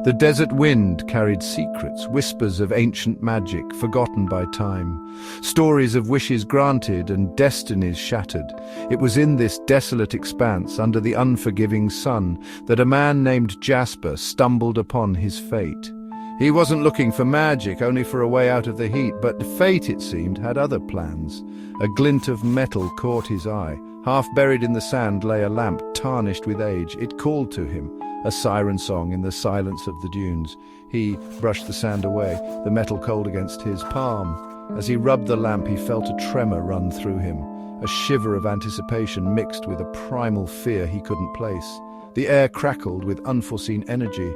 The desert wind carried secrets, whispers of ancient magic forgotten by time, stories of wishes granted and destinies shattered. It was in this desolate expanse, under the unforgiving sun, that a man named Jasper stumbled upon his fate. He wasn't looking for magic, only for a way out of the heat, but fate, it seemed, had other plans. A glint of metal caught his eye. Half buried in the sand lay a lamp, tarnished with age. It called to him, a siren song in the silence of the dunes. He brushed the sand away, the metal cold against his palm. As he rubbed the lamp, he felt a tremor run through him, a shiver of anticipation mixed with a primal fear he couldn't place. The air crackled with unforeseen energy.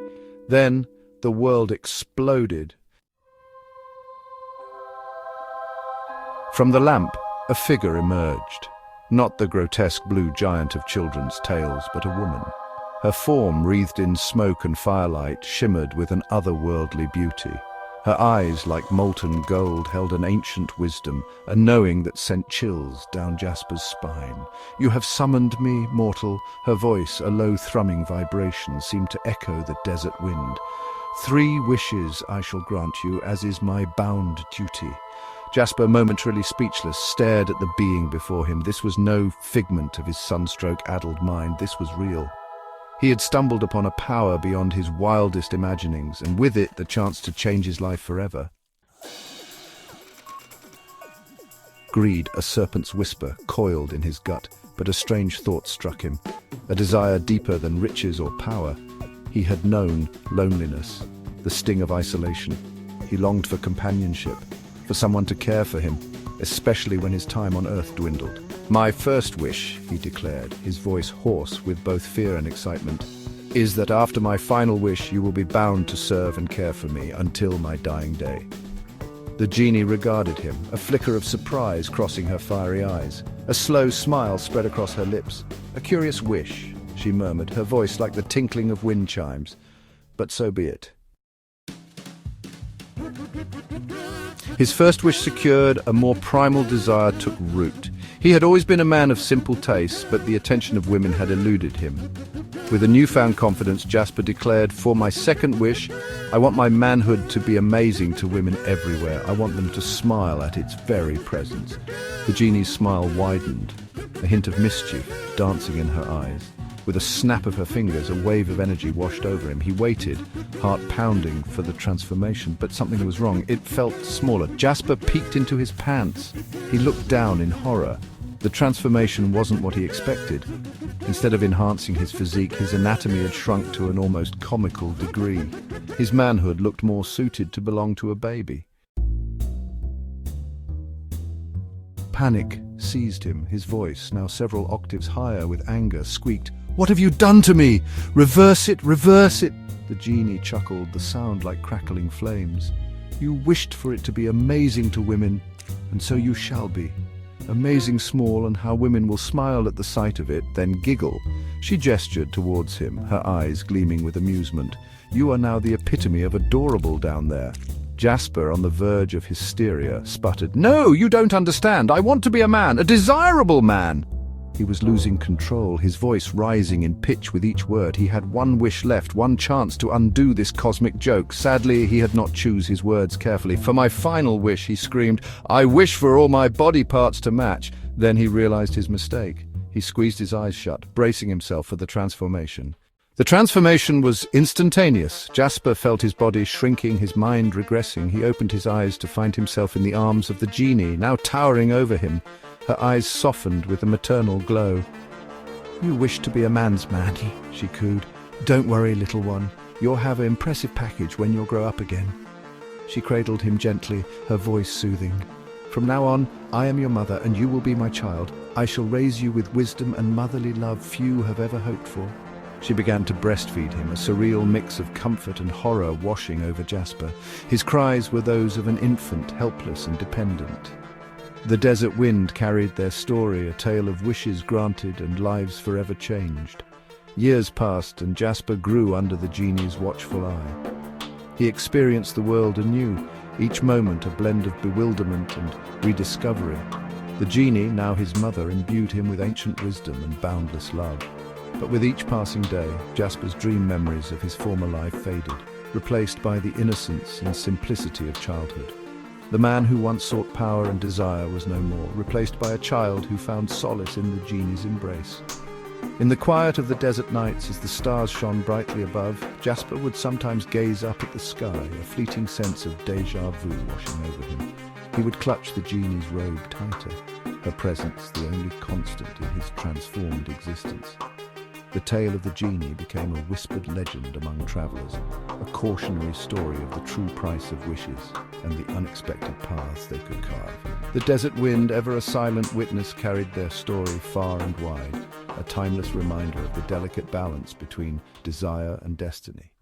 Then the world exploded. From the lamp, a figure emerged. Not the grotesque blue giant of children's tales, but a woman. Her form, wreathed in smoke and firelight, shimmered with an otherworldly beauty. Her eyes, like molten gold, held an ancient wisdom, a knowing that sent chills down Jasper's spine. "You have summoned me, mortal." Her voice, a low thrumming vibration, seemed to echo the desert wind. "3 wishes I shall grant you, as is my bound duty." Jasper, momentarily speechless, stared at the being before him. This was no figment of his sunstroke-addled mind. This was real. He had stumbled upon a power beyond his wildest imaginings, and with it the chance to change his life forever. Greed, a serpent's whisper, coiled in his gut, but a strange thought struck him. A desire deeper than riches or power. He had known loneliness, the sting of isolation. He longed for companionship, for someone to care for him, especially when his time on Earth dwindled. "My first wish," he declared, his voice hoarse with both fear and excitement, "is that after my final wish you will be bound to serve and care for me until my dying day." The genie regarded him, a flicker of surprise crossing her fiery eyes. A slow smile spread across her lips. "A curious wish," she murmured, her voice like the tinkling of wind chimes. "But so be it." His first wish secured, a more primal desire took root. He had always been a man of simple tastes, but the attention of women had eluded him. With a newfound confidence, Jasper declared, "For my second wish, I want my manhood to be amazing to women everywhere. I want them to smile at its very presence." The genie's smile widened, a hint of mischief dancing in her eyes. With a snap of her fingers, a wave of energy washed over him. He waited, heart pounding, for the transformation, but something was wrong. It felt smaller. Jasper peeked into his pants. He looked down in horror. The transformation wasn't what he expected. Instead of enhancing his physique, his anatomy had shrunk to an almost comical degree. His manhood looked more suited to belong to a baby. Panic seized him. His voice, now several octaves higher with anger, squeaked, "What have you done to me? Reverse it, reverse it!" The genie chuckled, the sound like crackling flames. "You wished for it to be amazing to women, and so you shall be. Amazing small, and how women will smile at the sight of it, then giggle." She gestured towards him, her eyes gleaming with amusement. "You are now the epitome of adorable down there." Jasper, on the verge of hysteria, sputtered, "No, you don't understand. I want to be a man, a desirable man." He was losing control, his voice rising in pitch with each word. He had one wish left, one chance to undo this cosmic joke. Sadly, he had not chosen his words carefully. "For my final wish," he screamed, "I wish for all my body parts to match." Then he realized his mistake. He squeezed his eyes shut, bracing himself for the transformation. The transformation was instantaneous. Jasper felt his body shrinking, his mind regressing. He opened his eyes to find himself in the arms of the genie, now towering over him. Her eyes softened with a maternal glow. "You wish to be a man's man," she cooed. "Don't worry, little one. You'll have an impressive package when you grow up again." She cradled him gently, her voice soothing. "From now on, I am your mother, and you will be my child. I shall raise you with wisdom and motherly love few have ever hoped for." She began to breastfeed him, a surreal mix of comfort and horror washing over Jasper. His cries were those of an infant, helpless and dependent. The desert wind carried their story, a tale of wishes granted and lives forever changed. Years passed, and Jasper grew under the genie's watchful eye. He experienced the world anew, each moment a blend of bewilderment and rediscovery. The genie, now his mother, imbued him with ancient wisdom and boundless love. But with each passing day, Jasper's dream memories of his former life faded, replaced by the innocence and simplicity of childhood. The man who once sought power and desire was no more, replaced by a child who found solace in the genie's embrace. In the quiet of the desert nights, as the stars shone brightly above, Jasper would sometimes gaze up at the sky, a fleeting sense of déjà vu washing over him. He would clutch the genie's robe tighter, her presence the only constant in his transformed existence. The tale of the genie became a whispered legend among travelers, a cautionary story of the true price of wishes and the unexpected paths they could carve. The desert wind, ever a silent witness, carried their story far and wide, a timeless reminder of the delicate balance between desire and destiny.